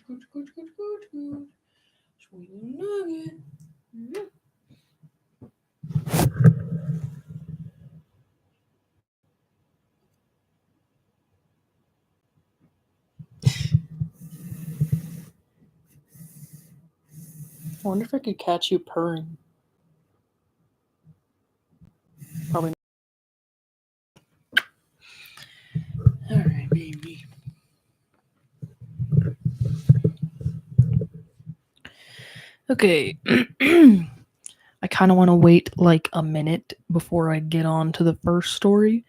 Sweet little nugget. I wonder if I could catch you purring. Probably not. Alright, baby. Okay. I kind of want to wait like a minute before I get on to the first story.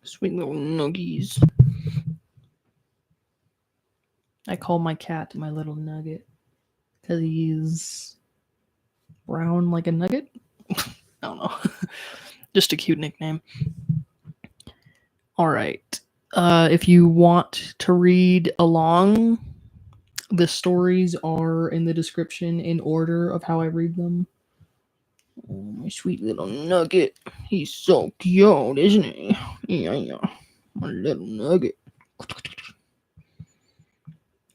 Sweet little nuggies. I call my cat my little nugget because he's brown like a nugget. I don't know. Just a cute nickname. All right. If you want to read along, the stories are in the description in order of how I read them. Oh, my sweet little nugget. He's so cute, isn't he? Yeah. My little nugget.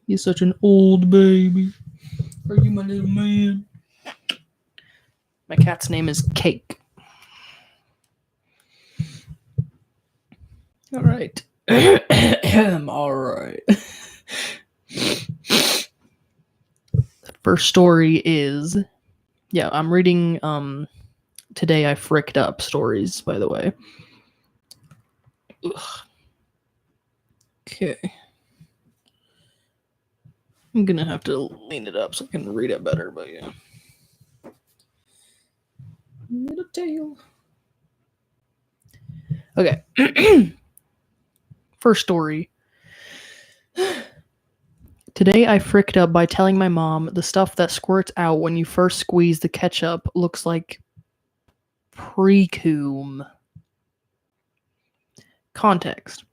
He's such an old baby. Are you my little man? My cat's name is Cake. All right. All right. The first story is, I'm reading Today I Fricked Up stories, by the way. Ugh. Okay. I'm gonna have to lean it up so I can read it better, but yeah. Little tail. Okay. First story. Today I fricked up by telling my mom the stuff that squirts out when you first squeeze the ketchup looks like pre-cum. Context.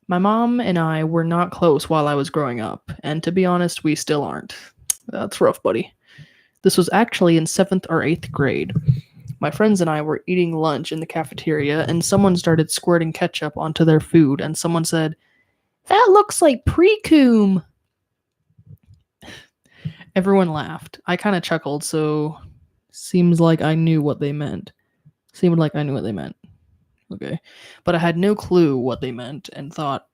My mom and I were not close while I was growing up, and to be honest, we still aren't. That's rough, buddy. This was actually in 7th or 8th grade. My friends and I were eating lunch in the cafeteria, and someone started squirting ketchup onto their food, and someone said, "That looks like pre-cum." Everyone laughed. I kind of chuckled, so seems like I knew what they meant. Okay. But I had no clue what they meant and thought,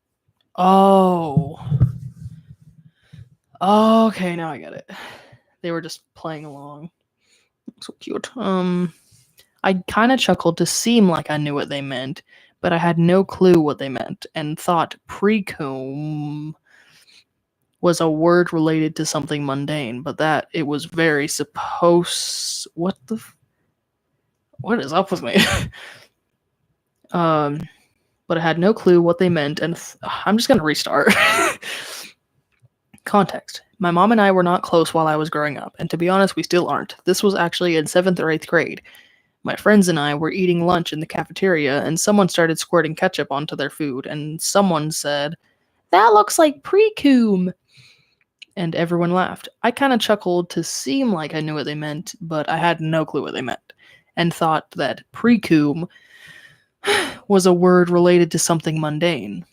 oh, okay, now I get it. They were just playing along. So cute. I kind of chuckled to seem like I knew what they meant, but I had no clue what they meant and thought pre-cum was a word related to something mundane, but that it was very supposed... What is up with me? But I had no clue what they meant, and I'm just gonna restart. Context. My mom and I were not close while I was growing up, and to be honest, we still aren't. This was actually in 7th or 8th grade. My friends and I were eating lunch in the cafeteria, and someone started squirting ketchup onto their food, and someone said, "That looks like pre-cum." And everyone laughed. I kind of chuckled to seem like I knew what they meant, but I had no clue what they meant, and thought that pre-cum was a word related to something mundane,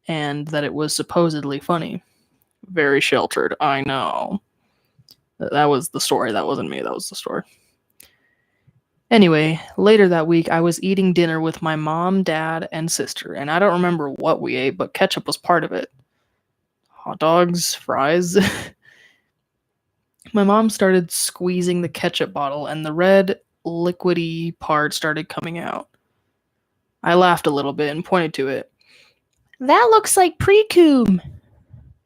and that it was supposedly funny. Very sheltered, I know. That was the story. That wasn't me. That was the story. Anyway, later that week, I was eating dinner with my mom, dad, and sister, and I don't remember what we ate, but ketchup was part of it. Hot dogs, fries. My mom started squeezing the ketchup bottle, and the red, liquidy part started coming out. I laughed a little bit and pointed to it. "That looks like pre-cum."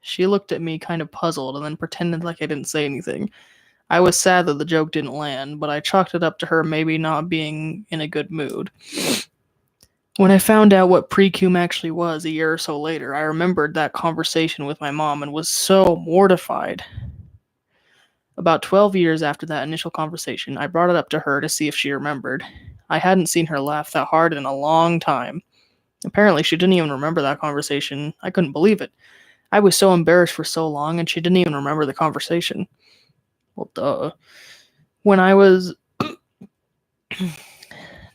She looked at me kind of puzzled and then pretended like I didn't say anything. I was sad that the joke didn't land, but I chalked it up to her maybe not being in a good mood. When I found out what pre-cum actually was a year or so later, I remembered that conversation with my mom and was so mortified. About 12 years after that initial conversation, I brought it up to her to see if she remembered. I hadn't seen her laugh that hard in a long time. Apparently, she didn't even remember that conversation. I couldn't believe it. I was so embarrassed for so long, and she didn't even remember the conversation. Well, duh. When I was...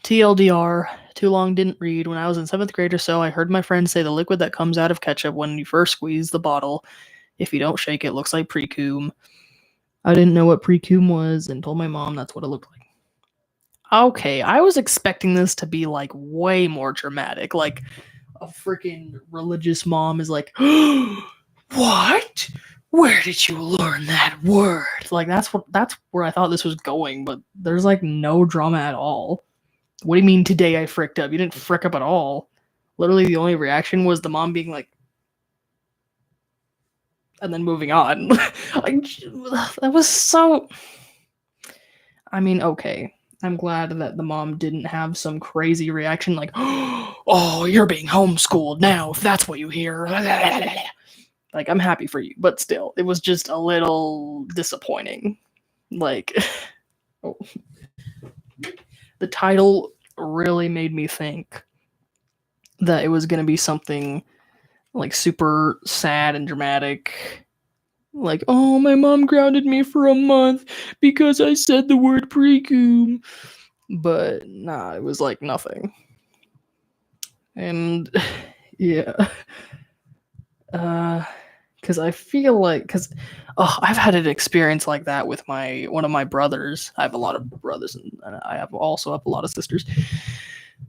TLDR, too long, didn't read. When I was in 7th grade or so, I heard my friend say the liquid that comes out of ketchup when you first squeeze the bottle, if you don't shake it, looks like pre-cum. I didn't know what pre-cum was and told my mom that's what it looked like. Okay, I was expecting this to be like way more dramatic. Like a freaking religious mom is like, "What? Where did you learn that word?" Like that's where I thought this was going, but there's like no drama at all. What do you mean today I fricked up? You didn't frick up at all. Literally the only reaction was the mom being like, and then moving on. Like that was so. I mean, okay. I'm glad that the mom didn't have some crazy reaction like, "Oh, you're being homeschooled now, if that's what you hear." Like, I'm happy for you, but still, it was just a little disappointing. Like, oh. The title really made me think that it was going to be something like super sad and dramatic. Like, "Oh, my mom grounded me for a month because I said the word pre-cum." But nah, it was like nothing. And yeah. Because I feel like, I've had an experience like that with one of my brothers. I have a lot of brothers, and I also have a lot of sisters.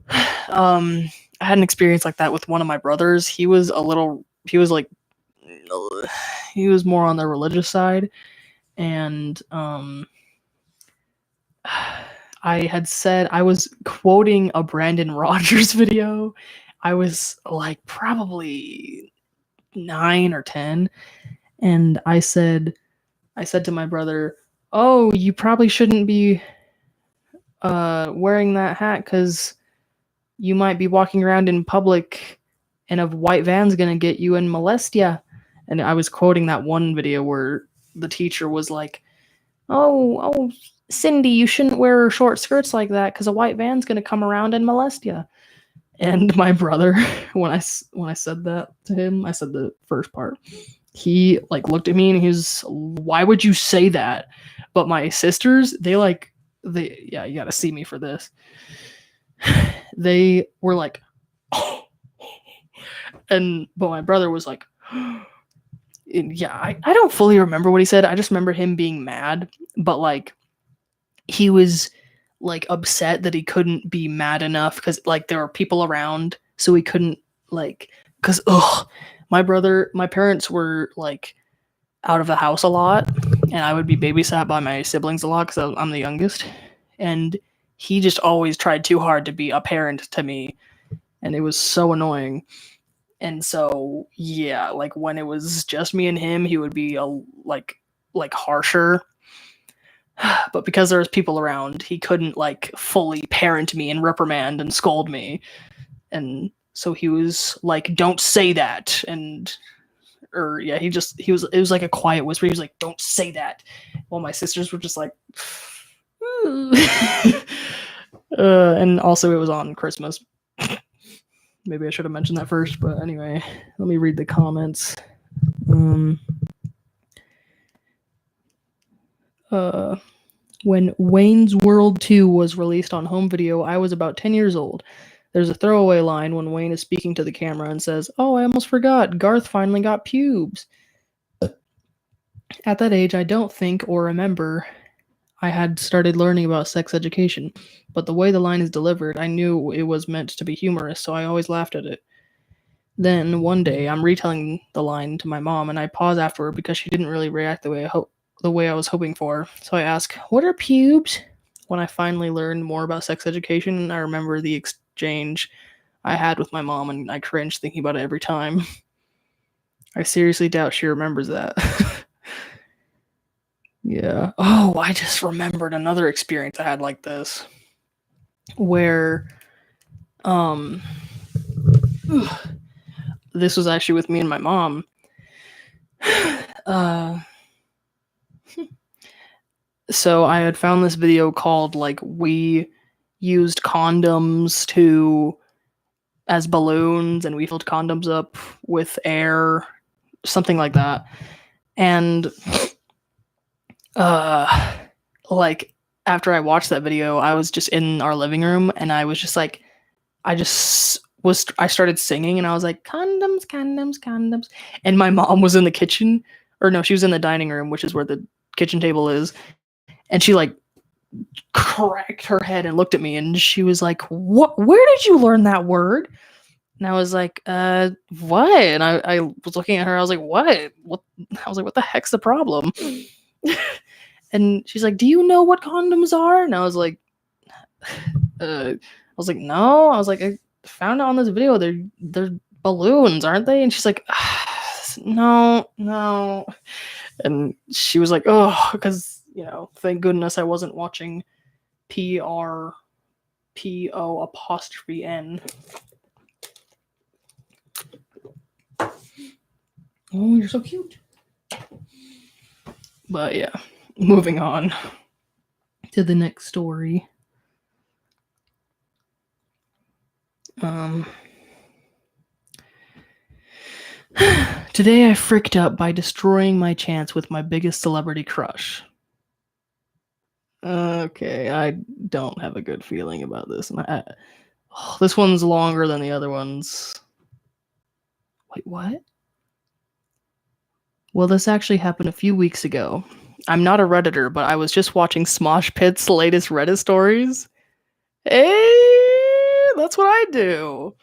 I had an experience like that with one of my brothers. He was more on the religious side, and I had said I was quoting a Brandon Rogers video. I was like probably 9 or 10, and I said to my brother, "Oh, you probably shouldn't be wearing that hat because you might be walking around in public and a white van's gonna get you and molest ya." And I was quoting that one video where the teacher was like, "Oh, Cindy, you shouldn't wear short skirts like that because a white van's gonna come around and molest ya." And my brother, when I said that to him, I said the first part. He like looked at me and he was, "Why would you say that?" But my sisters, yeah, you got to see me for this. They were like, "Oh," but my brother was like, yeah, I don't fully remember what he said. I just remember him being mad, but like he was like upset that he couldn't be mad enough because like there were people around, so he couldn't like because my parents were like out of the house a lot, and I would be babysat by my siblings a lot because I'm the youngest, and he just always tried too hard to be a parent to me, and it was so annoying. And so yeah, like when it was just me and him, he would be like harsher. But because there was people around, he couldn't like fully parent me and reprimand and scold me. And so he was like, "Don't say that." He was, it was like a quiet whisper. He was like, "Don't say that." While my sisters were just like, and also it was on Christmas. Maybe I should have mentioned that first, but anyway, let me read the comments. When Wayne's World 2 was released on home video, I was about 10 years old. There's a throwaway line when Wayne is speaking to the camera and says, "Oh, I almost forgot, Garth finally got pubes." At that age, I don't think or remember I had started learning about sex education, but the way the line is delivered, I knew it was meant to be humorous, so I always laughed at it. Then, one day, I'm retelling the line to my mom, and I pause afterward because she didn't really react the way I was hoping for. So I ask, "What are pubes?" When I finally learned more about sex education, I remember the exchange I had with my mom, and I cringe thinking about it every time. I seriously doubt she remembers that. Yeah. Oh, I just remembered another experience I had like this, where, this was actually with me and my mom. So I had found this video called like we used condoms as balloons, and we filled condoms up with air, something like that. And like after I watched that video, I was just in our living room and I was just like, I started singing and I was like, condoms, condoms, condoms. And my mom was in the kitchen, or no, she was in the dining room, which is where the kitchen table is. And she like cracked her head and looked at me and she was like, "What? Where did you learn that word?" And I was like, what? And I was looking at her, I was like, what? What? I was like, what the heck's the problem? And she's like, do you know what condoms are? And I was like, no. I was like, I found it on this video. They're balloons, aren't they? And she's like, no, no. And she was like, oh, because, thank goodness I wasn't watching PRPO apostrophe N. Oh, you're so cute. But yeah, moving on to the next story. Today I fricked up by destroying my chance with my biggest celebrity crush. Okay, I don't have a good feeling about this. This one's longer than the other ones. Wait, what? Well, this actually happened a few weeks ago. I'm not a Redditor, but I was just watching Smosh Pit's latest Reddit stories. Hey, that's what I do.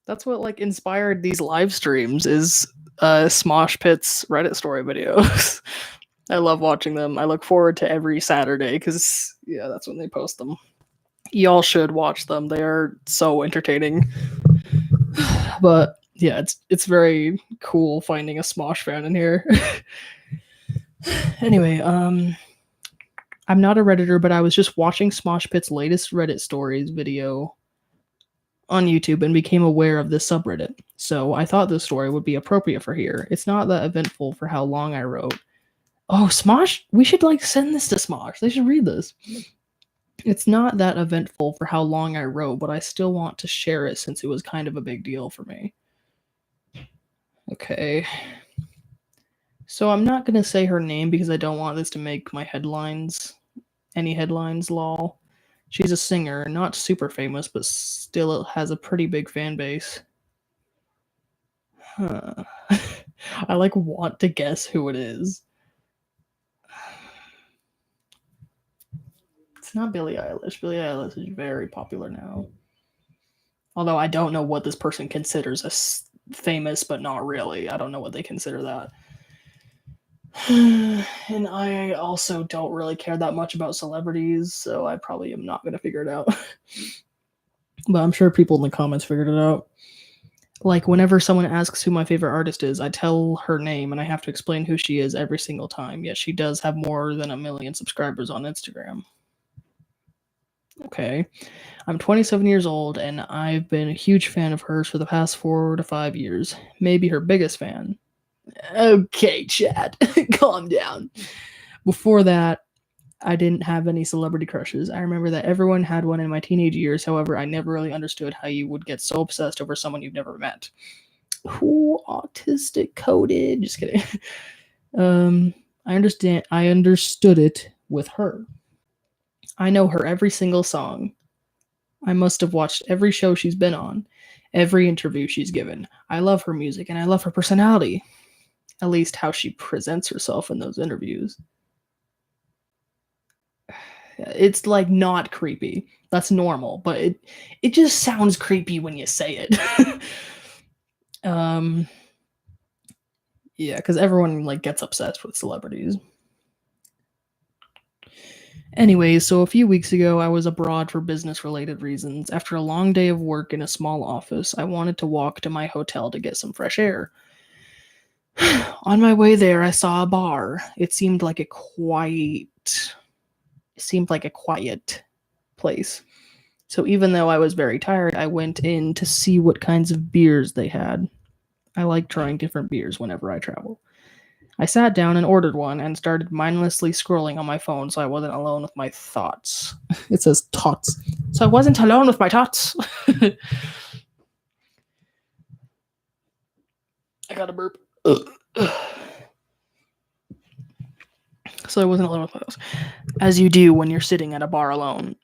That's what inspired these live streams is Smosh Pit's Reddit story videos. I love watching them. I look forward to every Saturday because that's when they post them. Y'all should watch them. They are so entertaining. But yeah, it's very cool finding a Smosh fan in here. Anyway, I'm not a Redditor, but I was just watching Smosh Pit's latest Reddit stories video on YouTube and became aware of this subreddit. So I thought this story would be appropriate for here. It's not that eventful for how long I wrote. Oh, Smosh! We should send this to Smosh. They should read this. It's not that eventful for how long I wrote, but I still want to share it since it was kind of a big deal for me. Okay. So I'm not going to say her name because I don't want this to make my headlines. Any headlines, lol. She's a singer, not super famous, but still has a pretty big fan base. Huh. I want to guess who it is. It's not Billie Eilish. Billie Eilish is very popular now. Although I don't know what this person considers as famous, but not really. I don't know what they consider that. And I also don't really care that much about celebrities, so I probably am not going to figure it out. But I'm sure people in the comments figured it out. Whenever someone asks who my favorite artist is, I tell her name and I have to explain who she is every single time. Yet she does have more than 1 million subscribers on Instagram. Okay. I'm 27 years old and I've been a huge fan of hers for the past 4 to 5 years. Maybe her biggest fan. Okay, Chad, calm down. Before that, I didn't have any celebrity crushes. I remember that everyone had one in my teenage years. However, I never really understood how you would get so obsessed over someone you've never met. Ooh, autistic coded. Just kidding. I understood it with her. I know her every single song. I must have watched every show she's been on, every interview she's given. I love her music and I love her personality. At least how she presents herself in those interviews. It's not creepy. That's normal, but it just sounds creepy when you say it. Yeah, because everyone gets obsessed with celebrities. Anyways, so a few weeks ago, I was abroad for business-related reasons. After a long day of work in a small office, I wanted to walk to my hotel to get some fresh air. On my way there, I saw a bar. It seemed like a quiet place. So even though I was very tired, I went in to see what kinds of beers they had. I like trying different beers whenever I travel. I sat down and ordered one and started mindlessly scrolling on my phone so I wasn't alone with my thoughts. It says tots. So I wasn't alone with my thoughts. I got a burp. So I wasn't alone with my thoughts. As you do when you're sitting at a bar alone.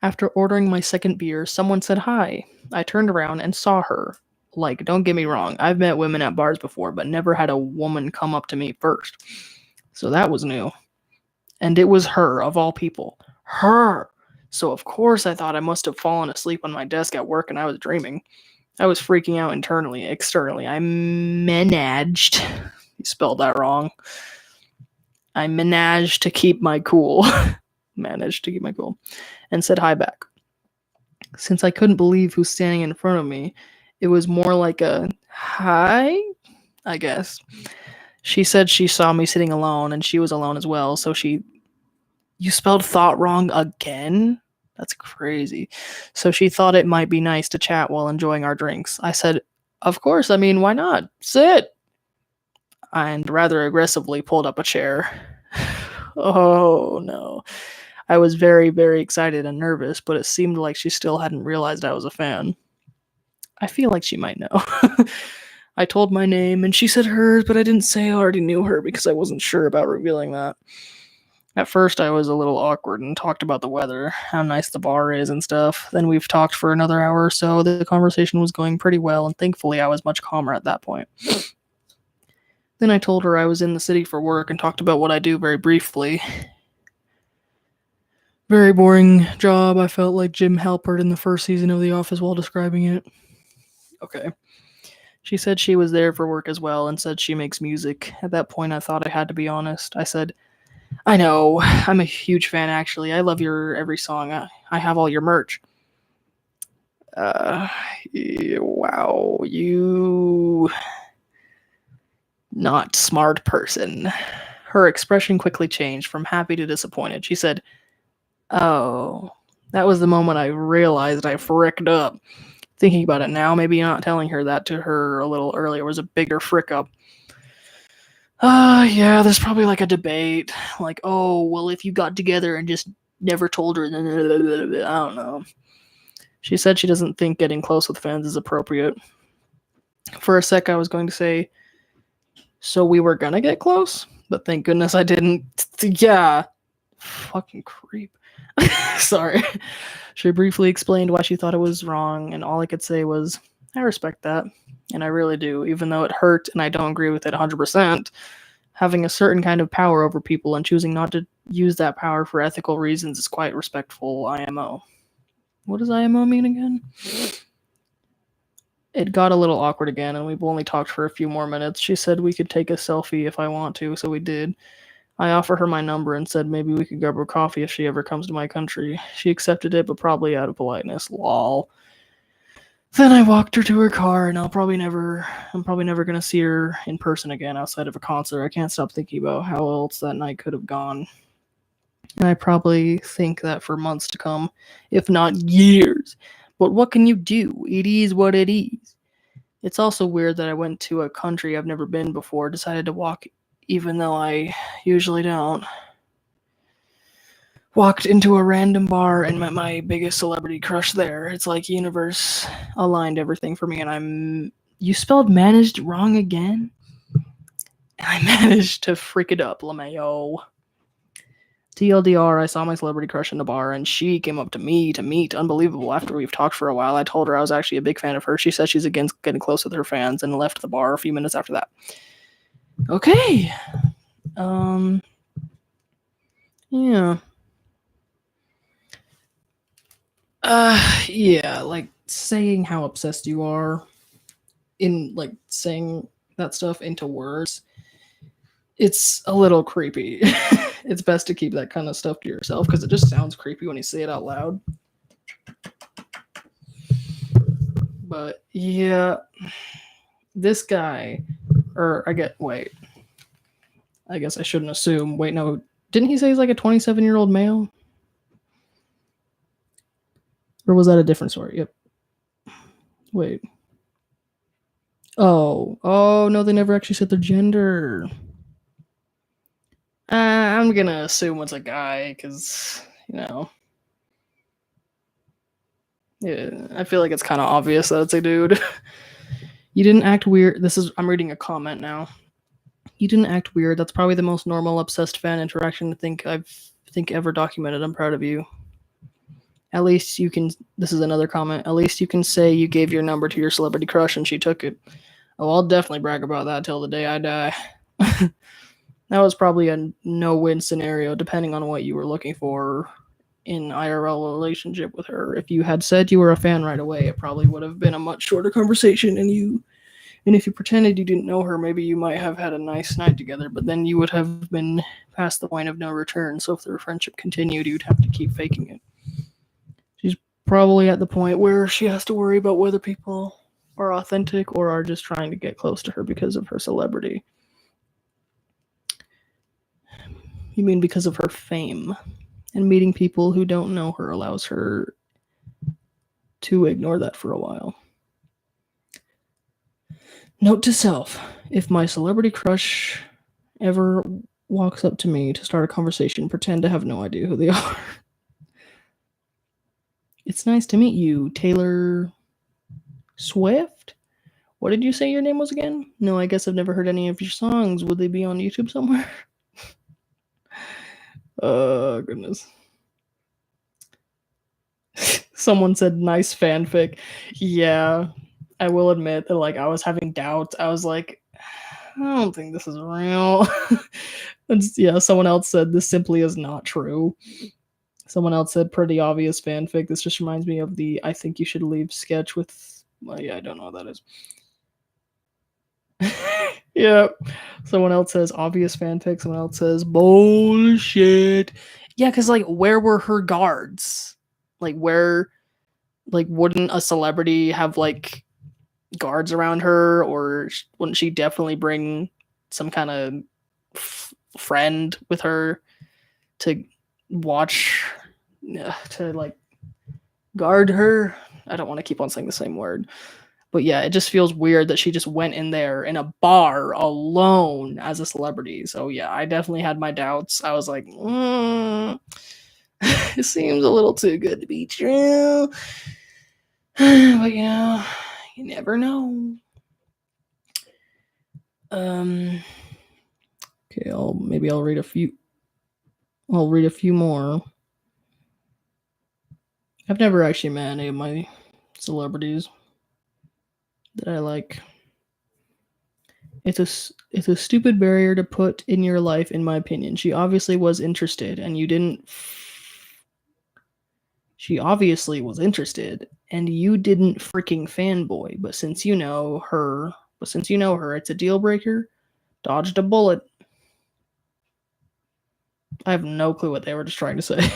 After ordering my second beer, someone said hi. I turned around and saw her. Like, don't get me wrong, I've met women at bars before, but never had a woman come up to me first. So that was new. And it was her, of all people. Her! So of course I thought I must have fallen asleep on my desk at work and I was dreaming. I was freaking out internally, externally. I managed. You spelled that wrong. I managed to keep my cool. Managed to keep my cool. And said hi back. Since I couldn't believe who's standing in front of me, it was more like a hi, I guess. She said she saw me sitting alone and she was alone as well, so you spelled thought wrong again? That's crazy. So she thought it might be nice to chat while enjoying our drinks. I said, of course, I mean, why not? Sit! And rather aggressively pulled up a chair. Oh no. I was very, very excited and nervous, but it seemed like she still hadn't realized I was a fan. I feel like she might know. I told my name and she said hers, but I didn't say I already knew her because I wasn't sure about revealing that. At first, I was a little awkward and talked about the weather, how nice the bar is and stuff. Then we've talked for another hour or so. The conversation was going pretty well, and thankfully I was much calmer at that point. Then I told her I was in the city for work and talked about what I do very briefly. Very boring job. I felt like Jim Halpert in the first season of The Office while describing it. Okay. She said she was there for work as well and said she makes music. At that point, I thought I had to be honest. I said, I know. I'm a huge fan, actually. I love your every song. I have all your merch. Wow. You... not smart person. Her expression quickly changed from happy to disappointed. She said, oh. That was the moment I realized I fricked up. Thinking about it now, maybe not telling her that to her a little earlier was a bigger frick up. Yeah, there's probably like a debate. Like, oh, well, if you got together and just never told her, then I don't know. She said she doesn't think getting close with fans is appropriate. For a sec, I was going to say, so we were gonna get close? But thank goodness I didn't. Yeah. Fucking creep. Sorry. She briefly explained why she thought it was wrong, and all I could say was, I respect that. And I really do, even though it hurt and I don't agree with it 100%. Having a certain kind of power over people and choosing not to use that power for ethical reasons is quite respectful IMO. What does IMO mean again? It got a little awkward again, and we've only talked for a few more minutes. She said we could take a selfie if I want to, so we did. I offered her my number and said maybe we could grab her coffee if she ever comes to my country. She accepted it, but probably out of politeness. Lol. Then I walked her to her car, and I'm probably never gonna see her in person again outside of a concert. I can't stop thinking about how else that night could have gone. And I probably think that for months to come, if not years. But what can you do? It is what it is. It's also weird that I went to a country I've never been before, decided to walk even though I usually don't. Walked into a random bar and met my biggest celebrity crush there. It's like universe aligned everything for me, and you spelled managed wrong again? And I managed to freak it up, LeMayo. TLDR, I saw my celebrity crush in the bar, and she came up to me to meet. Unbelievable. After we've talked for a while, I told her I was actually a big fan of her. She said she's against getting close with her fans and left the bar a few minutes after that. Okay. Yeah. Yeah, like saying how obsessed you are in like saying that stuff into words, it's a little creepy. It's best to keep that kind of stuff to yourself because it just sounds creepy when you say it out loud. But yeah, this guy, or I guess I shouldn't assume. Wait, no, didn't he say he's like a 27-year-old male? Or was that a different story? Yep. Wait. Oh, no, they never actually said their gender. I'm gonna assume it's a guy, because, yeah, I feel like it's kind of obvious that it's a dude. You didn't act weird. I'm reading a comment now. You didn't act weird. That's probably the most normal obsessed fan interaction I think ever documented. I'm proud of you. At least you can, this is another comment, at least you can say you gave your number to your celebrity crush and she took it. Oh, I'll definitely brag about that till the day I die. That was probably a no-win scenario, depending on what you were looking for in IRL relationship with her. If you had said you were a fan right away, it probably would have been a much shorter conversation, and if you pretended you didn't know her, maybe you might have had a nice night together, but then you would have been past the point of no return. So if their friendship continued, you'd have to keep faking it. She's probably at the point where she has to worry about whether people are authentic or are just trying to get close to her because of her celebrity. You mean because of her fame? And meeting people who don't know her allows her to ignore that for a while. Note to self, if my celebrity crush ever walks up to me to start a conversation, pretend to have no idea who they are. It's nice to meet you, Taylor Swift? What did you say your name was again? No, I guess I've never heard any of your songs. Would they be on YouTube somewhere? Goodness. Someone said nice fanfic. Yeah, I will admit that, like, I was having doubts. I was like, I don't think this is real. Yeah, someone else said this simply is not true. Someone else said pretty obvious fanfic. This just reminds me of the I think you should leave sketch with, well, yeah, I don't know what that is. Yeah. Someone else says obvious fanfic. Someone else says bullshit. Yeah, because, like, where were her guards? Like, where, like, wouldn't a celebrity have, like, guards around her, or wouldn't she definitely bring some kind of friend with her to watch, to, like, guard her? I don't want to keep on saying the same word, but yeah, it just feels weird that she just went in there in a bar alone as a celebrity. So yeah, I definitely had my doubts. I was like, it seems a little too good to be true. But you never know. Okay, I'll read a few. I'll read a few more. I've never actually met any of my celebrities that I like. It's a stupid barrier to put in your life, in my opinion. She obviously was interested, and you didn't. She obviously was interested, and you didn't freaking fanboy. But since you know her, it's a deal breaker. Dodged a bullet. I have no clue what they were just trying to say.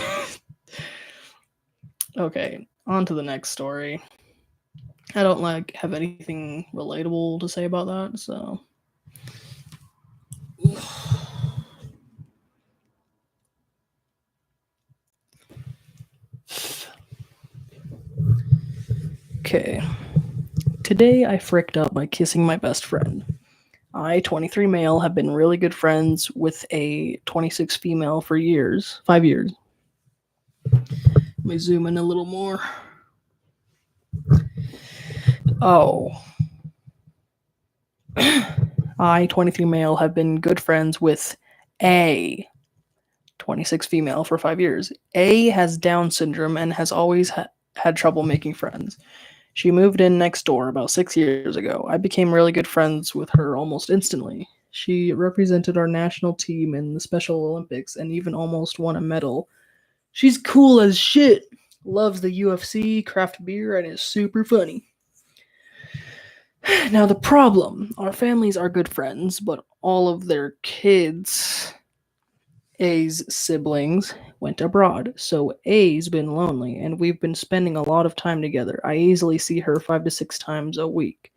Okay, on to the next story. I don't have anything relatable to say about that, so. Okay. Today I fricked up by kissing my best friend. I, 23 male, have been really good friends with a 26 female for 5 years. Let me zoom in a little more. Oh. I, 23 male, have been good friends with a 26 female for 5 years. A has Down syndrome and has always had trouble making friends. She moved in next door about 6 years ago. I became really good friends with her almost instantly. She represented our national team in the Special Olympics and even almost won a medal. She's cool as shit. Loves the UFC, craft beer, and is super funny. Now the problem, our families are good friends, but all of their kids, A's siblings, went abroad, so A's been lonely, and we've been spending a lot of time together. I easily see her 5 to 6 times a week.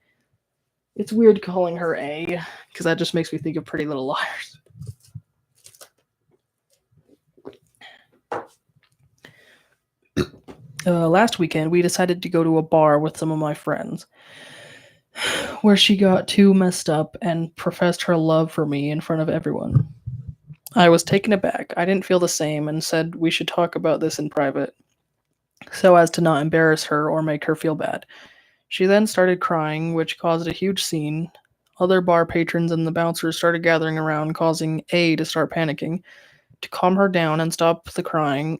It's weird calling her A, because that just makes me think of Pretty Little Liars. Last weekend, we decided to go to a bar with some of my friends, where she got too messed up and professed her love for me in front of everyone. I was taken aback. I didn't feel the same and said we should talk about this in private, so as to not embarrass her or make her feel bad. She then started crying, which caused a huge scene. Other bar patrons and the bouncers started gathering around, causing A to start panicking. To calm her down and stop the crying,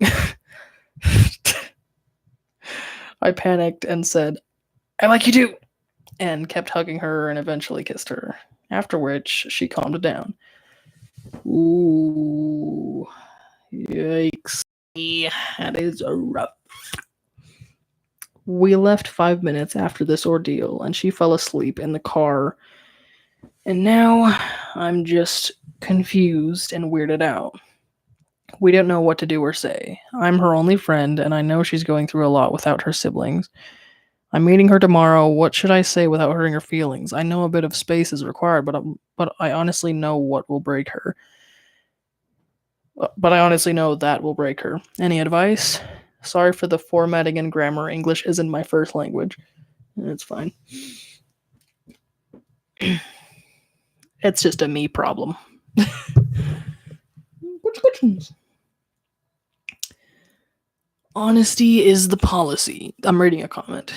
I panicked and said, "I like you too," and kept hugging her and eventually kissed her, after which she calmed down. Ooh, yikes. That is rough. We left 5 minutes after this ordeal, and she fell asleep in the car. And now I'm just confused and weirded out. We don't know what to do or say. I'm her only friend, and I know she's going through a lot without her siblings. I'm meeting her tomorrow. What should I say without hurting her feelings? I know a bit of space is required, but I honestly know what will break her. But I honestly know that will break her. Any advice? Sorry for the formatting and grammar. English isn't my first language. It's fine. It's just a me problem. Honesty is the policy. I'm reading a comment.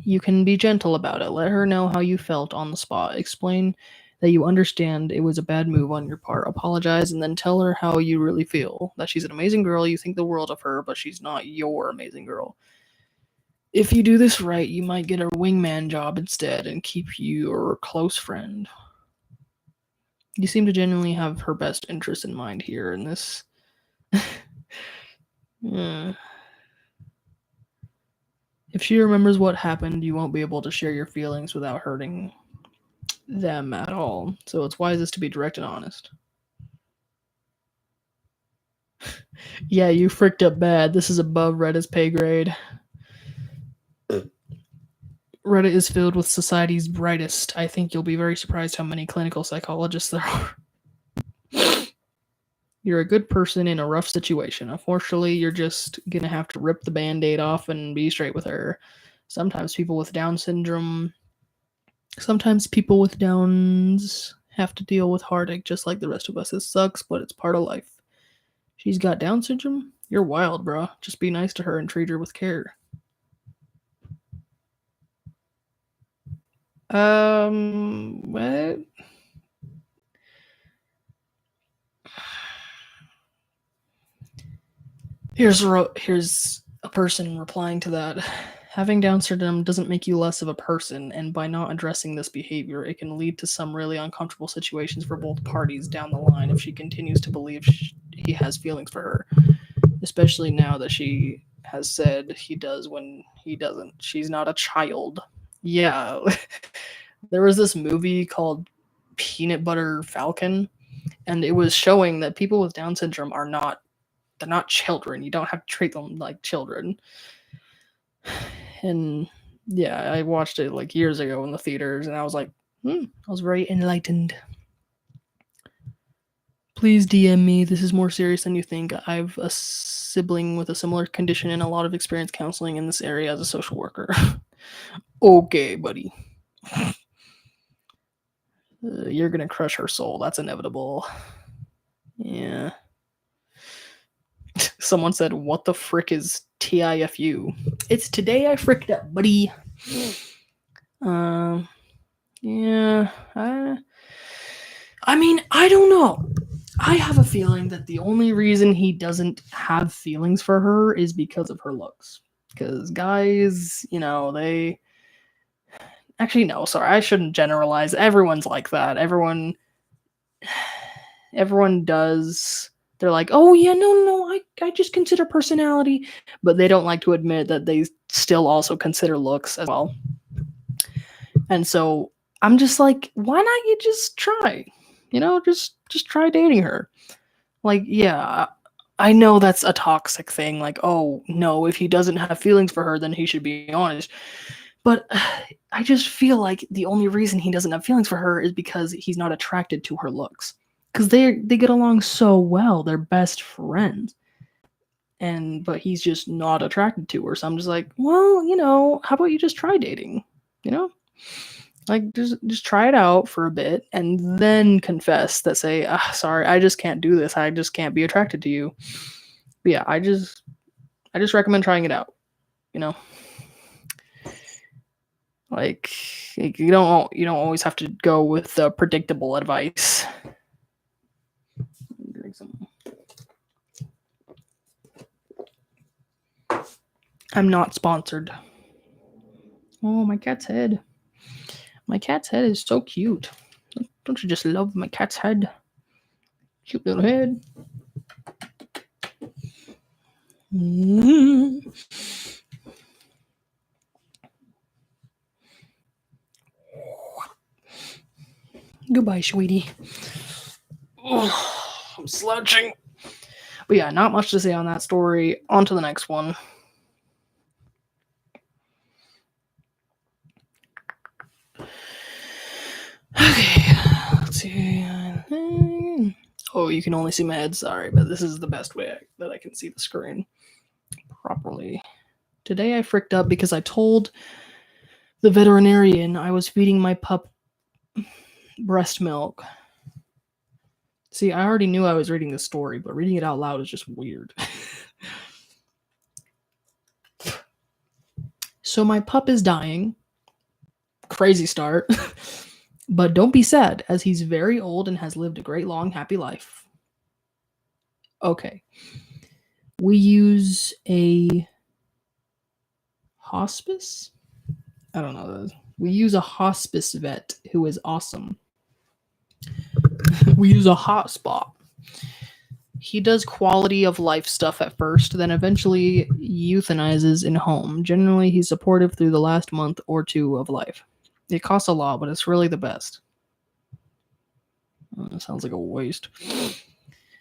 You can be gentle about it. Let her know how you felt on the spot. Explain that you understand it was a bad move on your part. Apologize and then tell her how you really feel. That she's an amazing girl. You think the world of her, but she's not your amazing girl. If you do this right, you might get a wingman job instead and keep your close friend. You seem to genuinely have her best interest in mind here in this. Yeah. If she remembers what happened, you won't be able to share your feelings without hurting them at all. So it's wisest to be direct and honest. Yeah, you fricked up bad. This is above Reddit's pay grade. Reddit is filled with society's brightest. I think you'll be very surprised how many clinical psychologists there are. You're a good person in a rough situation. Unfortunately, you're just gonna have to rip the band-aid off and be straight with her. Sometimes people with Down syndrome Sometimes people with Downs have to deal with heartache just like the rest of us. It sucks, but it's part of life. She's got Down syndrome? You're wild, bro. Just be nice to her and treat her with care. What? Here's a person replying to that. Having Down syndrome doesn't make you less of a person, and by not addressing this behavior, it can lead to some really uncomfortable situations for both parties down the line if she continues to believe he has feelings for her, especially now that she has said he does when he doesn't. She's not a child. Yeah. There was this movie called Peanut Butter Falcon, and it was showing that people with Down syndrome they're not children. You don't have to treat them like children. And yeah, I watched it like years ago in the theaters, and I was like, I was very enlightened. Please DM me. This is more serious than you think. I've a sibling with a similar condition and a lot of experience counseling in this area as a social worker. Okay, buddy. You're gonna crush her soul. That's inevitable. Yeah. Someone said, "What the frick is TIFU?" It's today I fricked up, buddy. Yeah. I mean, I don't know. I have a feeling that the only reason he doesn't have feelings for her is because of her looks. Because guys, they. Actually, no, sorry, I shouldn't generalize. Everyone's like that. Everyone does. They're like, oh yeah, no, I just consider personality, but they don't like to admit that they still also consider looks as well. And so I'm just like, why not you just try? Just try dating her. Like, yeah, I know that's a toxic thing. Like, oh no, if he doesn't have feelings for her, then he should be honest. But I just feel like the only reason he doesn't have feelings for her is because he's not attracted to her looks. Because they get along so well, they're best friends. But he's just not attracted to her. So I'm just like, well, how about you just try dating? Like just try it out for a bit and then confess that, say, sorry, I just can't do this. I just can't be attracted to you. But yeah, I just recommend trying it out. Like you don't always have to go with the predictable advice. I'm not sponsored. Oh, my cat's head. My cat's head is so cute. Don't you just love my cat's head? Cute little head. Mm-hmm. Goodbye, sweetie. Oh, I'm slouching. But yeah, not much to say on that story. On to the next one. Okay, let's see. Oh, you can only see my head. Sorry, but this is the best way that I can see the screen properly. Today I fricked up because I told the veterinarian I was feeding my pup breast milk. See, I already knew I was reading this story, but reading it out loud is just weird. So my pup is dying. Crazy start. But don't be sad, as he's very old and has lived a great, long, happy life. Okay. We use a hospice? I don't know. We use a hospice vet who is awesome. We use a hotspot. He does quality of life stuff at first, then eventually euthanizes in home. Generally, he's supportive through the last month or two of life. It costs a lot, but it's really the best. That sounds like a waste.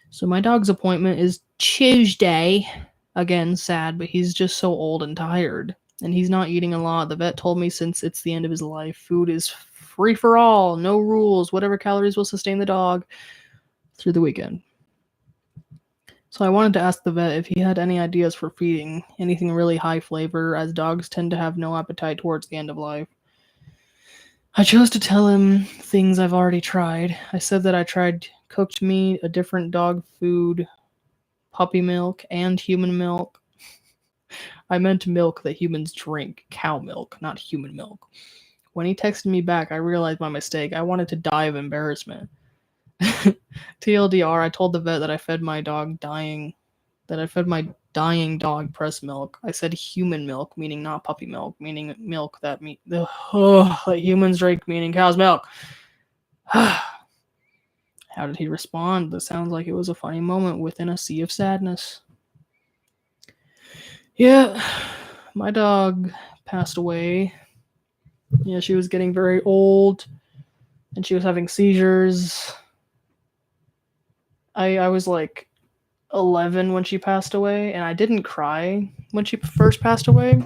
So my dog's appointment is Tuesday. Again, sad, but he's just so old and tired. And he's not eating a lot. The vet told me since it's the end of his life, food is free for all, no rules, whatever calories will sustain the dog through the weekend. So I wanted to ask the vet if he had any ideas for feeding, anything really high flavor, as dogs tend to have no appetite towards the end of life. I chose to tell him things I've already tried. I said that I tried cooked meat, a different dog food, puppy milk, and human milk. I meant milk that humans drink, cow milk, not human milk. When he texted me back, I realized my mistake. I wanted to die of embarrassment. TLDR, I told the vet that I fed my dying dog breast milk. I said human milk, meaning not puppy milk, meaning milk that humans drink, meaning cow's milk. How did he respond? That sounds like it was a funny moment within a sea of sadness. Yeah, my dog passed away. Yeah, she was getting very old, and she was having seizures. I was like 11 when she passed away, and I didn't cry when she first passed away.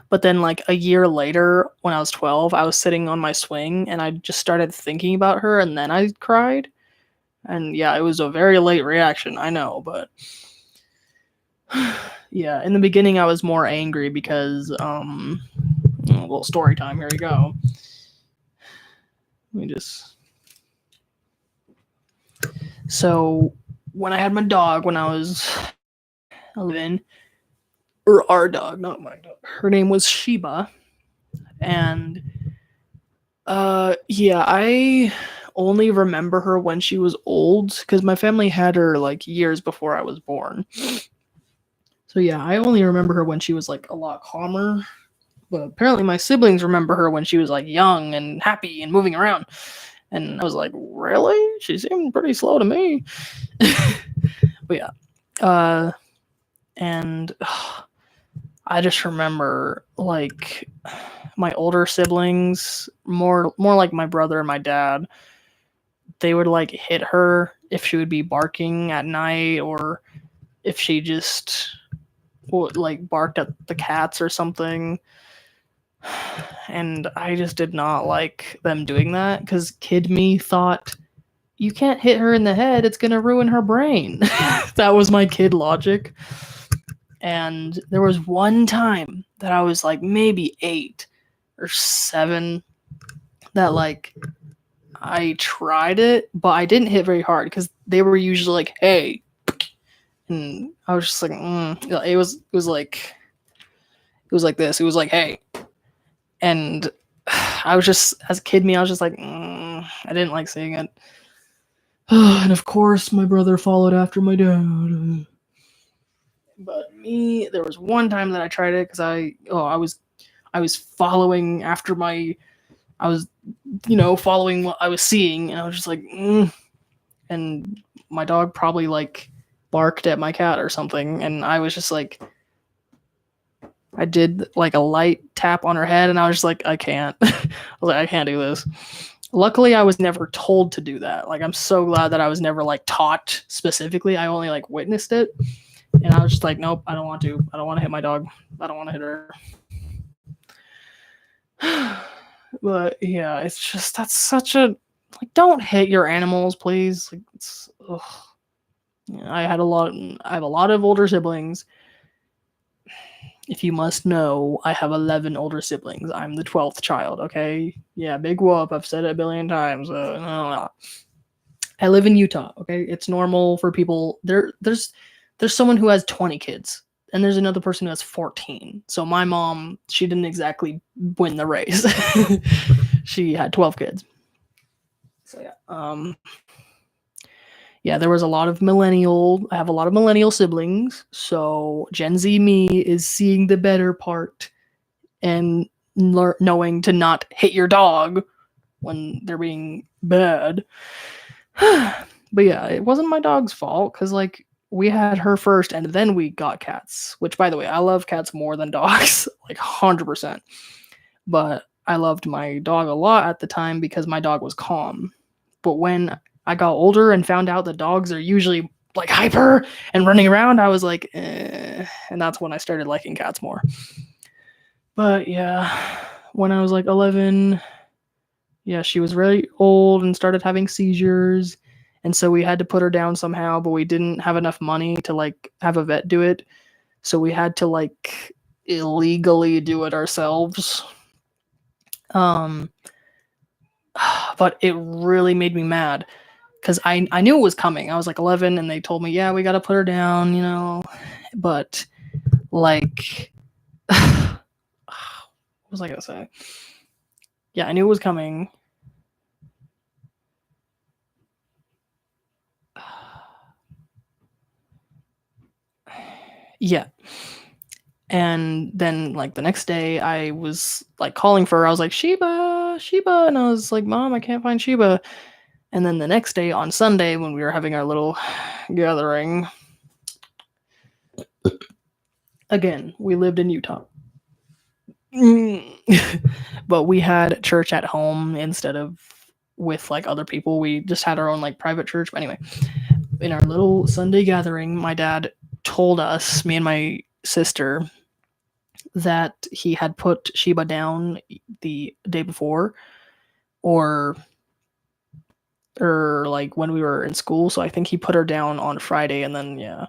But then, like a year later, when I was 12, I was sitting on my swing, and I just started thinking about her, and then I cried. And yeah, it was a very late reaction, I know, but yeah, in the beginning I was more angry because, a little story time, here we go. Let me just... So, when I had my dog, when I was 11, or our dog, not my dog, her name was Sheba, and, yeah, I only remember her when she was old, because my family had her, like, years before I was born. So yeah, I only remember her when she was, like, a lot calmer, but apparently my siblings remember her when she was, like, young and happy and moving around. And I was like, really? She seemed pretty slow to me. But yeah. And I just remember, like, my older siblings, more like my brother and my dad, they would, like, hit her if she would be barking at night, or if she just, like, barked at the cats or something. And I just did not like them doing that, because kid me thought, you can't hit her in the head, it's gonna ruin her brain. That was my kid logic. And there was one time that I was like maybe 8 or 7 that, like, I tried it, but I didn't hit very hard, because they were usually like, hey, and I was just like, it was like this. It was like, hey. And I was just, as a kid me, I was just like, I didn't like seeing it. And of course, my brother followed after my dad. But me, there was one time that I tried it because I was following after I was following what I was seeing, and I was just like, and my dog probably like barked at my cat or something, and I was just like, I did like a light tap on her head, and I was just like, I can't. I was like, I can't do this. Luckily, I was never told to do that. Like, I'm so glad that I was never like taught specifically. I only like witnessed it, and I was just like, nope, I don't want to. I don't want to hit my dog. I don't want to hit her. But yeah, it's just that's such a like. Don't hit your animals, please. Like, it's. Ugh. Yeah, I have a lot of older siblings. If you must know, I have 11 older siblings. I'm the 12th child, okay? Yeah, big whoop. I've said it a billion times. I live in Utah, okay? It's normal for people. There's someone who has 20 kids, and there's another person who has 14. So my mom, she didn't exactly win the race. She had 12 kids. So yeah, there was a lot of I have a lot of millennial siblings, so Gen Z me is seeing the better part and knowing to not hit your dog when they're being bad. But yeah, it wasn't my dog's fault because like we had her first and then we got cats, which by the way, I love cats more than dogs, like 100%. But I loved my dog a lot at the time because my dog was calm. But when I got older and found out that dogs are usually like hyper and running around, I was like, and that's when I started liking cats more. But yeah, when I was like 11, yeah, she was really old and started having seizures. And so we had to put her down somehow, but we didn't have enough money to like have a vet do it. So we had to like illegally do it ourselves. But it really made me mad because I knew it was coming. I was like 11 and they told me, yeah, we got to put her down, But like, what was I going to say? Yeah, I knew it was coming. Yeah. And then like the next day I was like calling for her. I was like, Sheba, Sheba. And I was like, Mom, I can't find Sheba. And then the next day on Sunday when we were having our little gathering, again, we lived in Utah. But we had church at home instead of with like other people. We just had our own like private church. But anyway, in our little Sunday gathering, my dad told us, me and my sister, that he had put Sheba down the day before or like when we were in school. So I think he put her down on Friday and then yeah.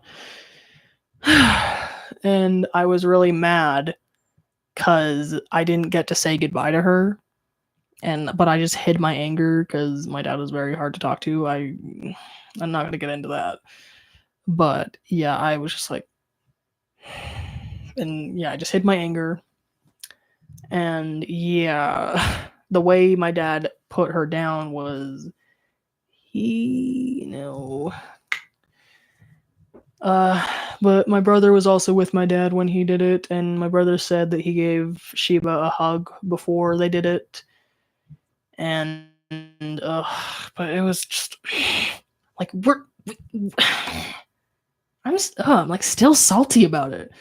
And I was really mad because I didn't get to say goodbye to her. But I just hid my anger because my dad was very hard to talk to. I'm not gonna get into that. But yeah, I was just like, and yeah, I just hid my anger. And yeah, the way my dad put her down was but my brother was also with my dad when he did it, and my brother said that he gave Sheba a hug before they did it. And but it was just like I'm like still salty about it.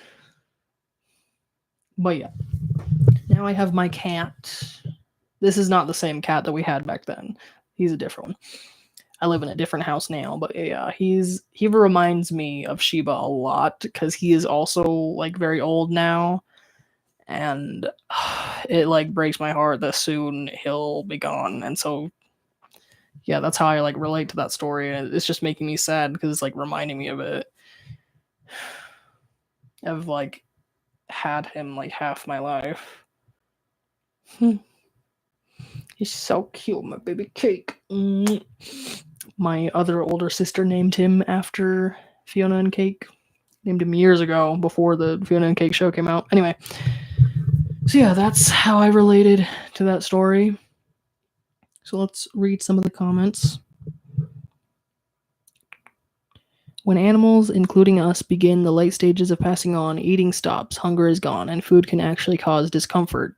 But yeah, now I have my cat. This is not the same cat that we had back then. He's a different one. I live in a different house now, but yeah, he reminds me of Sheba a lot because he is also like very old now, and it like breaks my heart that soon he'll be gone. And so yeah, that's how I like relate to that story, and it's just making me sad because it's like reminding me of it. I've like had him like half my life. He's so cute, my baby Cake. My other older sister named him after Fiona and Cake. Named him years ago before the Fiona and Cake show came out. Anyway, so yeah, that's how I related to that story. So let's read some of the comments. When animals, including us, begin the late stages of passing on, eating stops, hunger is gone, and food can actually cause discomfort.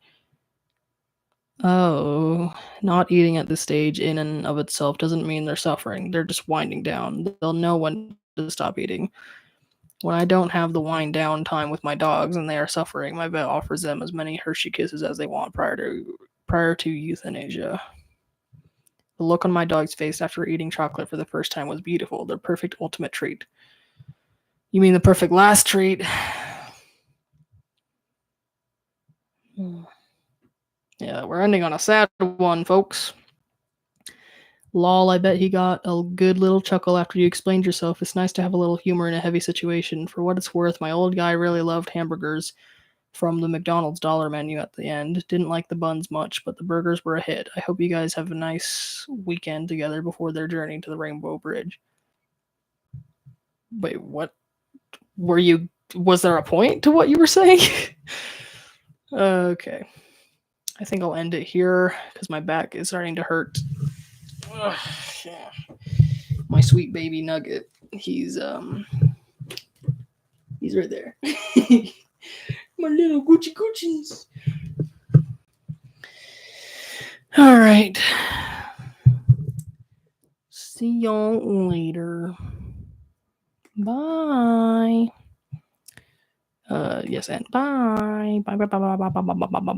Oh, not eating at this stage in and of itself doesn't mean they're suffering. They're just winding down. They'll know when to stop eating. When I don't have the wind down time with my dogs and they are suffering, my vet offers them as many Hershey kisses as they want prior to euthanasia. The look on my dog's face after eating chocolate for the first time was beautiful. The perfect ultimate treat. You mean the perfect last treat? Yeah, we're ending on a sad one, folks. Lol, I bet he got a good little chuckle after you explained yourself. It's nice to have a little humor in a heavy situation. For what it's worth, my old guy really loved hamburgers from the McDonald's dollar menu at the end. Didn't like the buns much, but the burgers were a hit. I hope you guys have a nice weekend together before their journey to the Rainbow Bridge. Wait, what? Was there a point to what you were saying? Okay. I think I'll end it here because my back is starting to hurt. Ugh, yeah. My sweet baby Nugget. He's right there. My little Gucci Gucci's. All right. See y'all later. Bye. Yes, and bye. Bye. Bye. Bye. Bye. Bye. Bye. Bye. Bye. Bye.